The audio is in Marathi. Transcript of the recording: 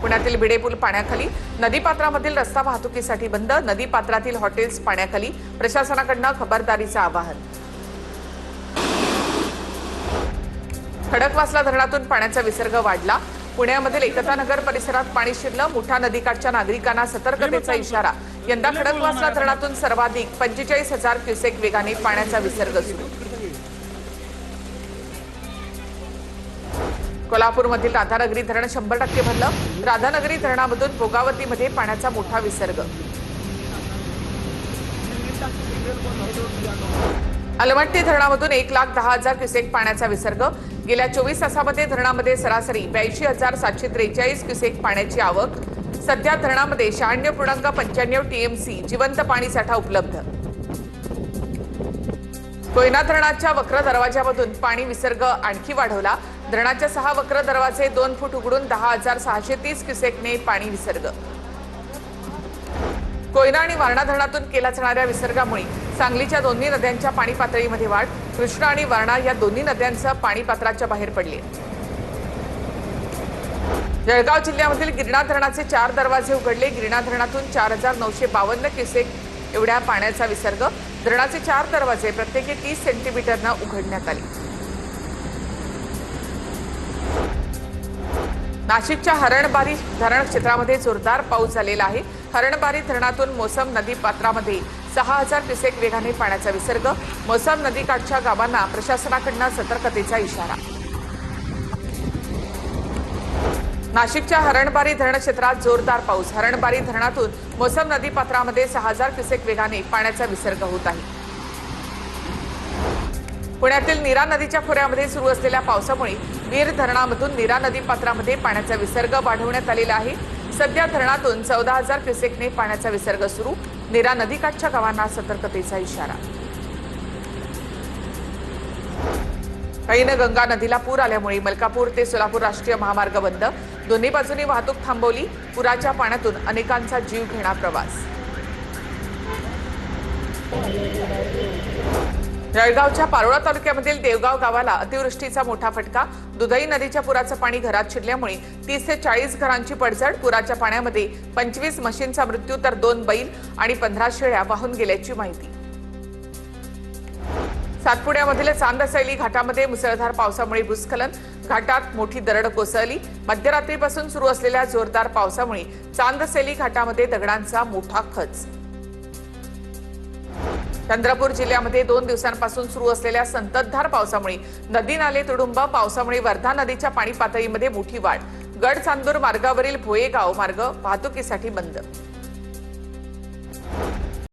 पुण्यातील भिडे पूल पाण्याखाली, नदीपात्रामधील रस्ता वाहतुकीसाठी बंद, नदीपात्रातील हॉटेल्स पाण्याखाली, प्रशासनाकडून खबरदारीचं आवाहन। खडकवासला धरणातून पाण्याचा विसर्ग वाढला, पुण्यामधील एकता नगर परिसरात पाणी शिरलं, मुठा नदीकाठच्या नागरिकांना सतर्कतेचा इशारा। यंदा खडकवासला धरणातून सर्वाधिक 45,000 क्युसेक वेगाने पाण्याचा विसर्ग सुरू। कोल्हापूरमधील राधानगरी धरण 100% भरलं, राधानगरी धरणामधून भोगावतीमध्ये पाण्याचा मोठा विसर्ग। अलमट्टी धरणामधून 1,10,000 क्युसेक पाण्याचा विसर्ग। गेल्या 24 तासामध्ये धरणामध्ये सरासरी 82,743 क्युसेक पाण्याची आवक। सध्या धरणामध्ये 96.95 टीएमसी जिवंत पाणी साठा उपलब्ध। कोयना धरणाच्या वक्र दरवाजामधून पाणी विसर्ग आणखी वाढवला, धरणाच्या 6 वक्र दरवाजे 2 फूट उघडून 10,630 क्युसेकने पाणी विसर्ग। कोयना आणि वारणा धरणातून केल्या जाणाऱ्या विसर्गामुळे सांगलीच्या दोन्ही नद्यांच्या पाणी पातळीमध्ये वाढ, कृष्णा आणि वारणा या दोन्ही नद्यांचं पाणी पात्राच्या बाहेर पडले। जळगाव जिल्ह्यामधील गिरणा धरणाचे 4 दरवाजे उघडले, गिरणा धरणातून 4,952 क्युसेक एवढ्या पाण्याचा विसर्ग। धरणाचे 4 दरवाजे प्रत्येकी 30 सेंटीमीटरनं उघडण्यात आले। नाशिकच्या हरणबारी धरण क्षेत्रामध्ये जोरदार पाऊस झालेला आहे। हरणबारी धरणातून मोसम नदी पात्रामध्ये 6,000 क्युसेक वेगाने पाण्याचा विसर्ग, मोसम नदीकाठच्या गावांना प्रशासनाकडून सतर्कतेचा इशारा। नाशिकच्या हरणबारी धरण क्षेत्रात जोरदार पाऊस, हरणबारी धरणातून मोसम नदी पात्रामध्ये 6,000 क्युसेक वेगाने पाण्याचा विसर्ग होत आहे। पुण्यातील नीरा नदीच्या खोऱ्यामध्ये सुरू असलेल्या पावसामुळे वीर धरणामधून नीरा नदी पात्रामध्ये पाण्याचा विसर्ग वाढवण्यात आलेला आहे। सध्या धरणातून 14,000 क्युसेकने पाण्याचा विसर्ग सुरू, नीरा नदीकाठच्या गावांना सतर्कतेचा इशारा। पैनगंगा नदीला पूर आल्यामुळे मलकापूर ते सोलापूर राष्ट्रीय महामार्ग बंद, दोन्ही बाजूंनी वाहतूक थांबवली, पुराच्या पाण्यातून अनेकांचा जीव घेणा प्रवास। जळगावच्या पारोळा तालुक्यामधील देवगाव गावाला अतिवृष्टीचा मोठा फटका, दुधई नदीच्या पुराचं पाणी घरात शिरल्यामुळे 30 ते 40 घरांची पडझड, पुराच्या पाण्यामध्ये 25 म्हशींचा मृत्यू तर 2 बैल आणि 15 शेळ्या वाहून गेल्याची माहिती। सातपुड्यामधील चांदसैली घाटामध्ये मुसळधार पावसामुळे भूस्खलन, घाटात मोठी दरड कोसळली, मध्यरात्रीपासून सुरू असलेल्या जोरदार पावसामुळे चांदसैली घाटामध्ये दगडांचा मोठा खच। चंद्रपूर जिल्ह्यामध्ये 2 दिवसांपासून सुरू असलेल्या संततधार पावसामुळे नदी नाले तुडुंब, पावसामुळे वर्धा नदीच्या पाणी पातळीमध्ये मोठी वाढ, गड चांदूर मार्गावरील भोयेगाव मार्ग वाहतुकीसाठी बंद।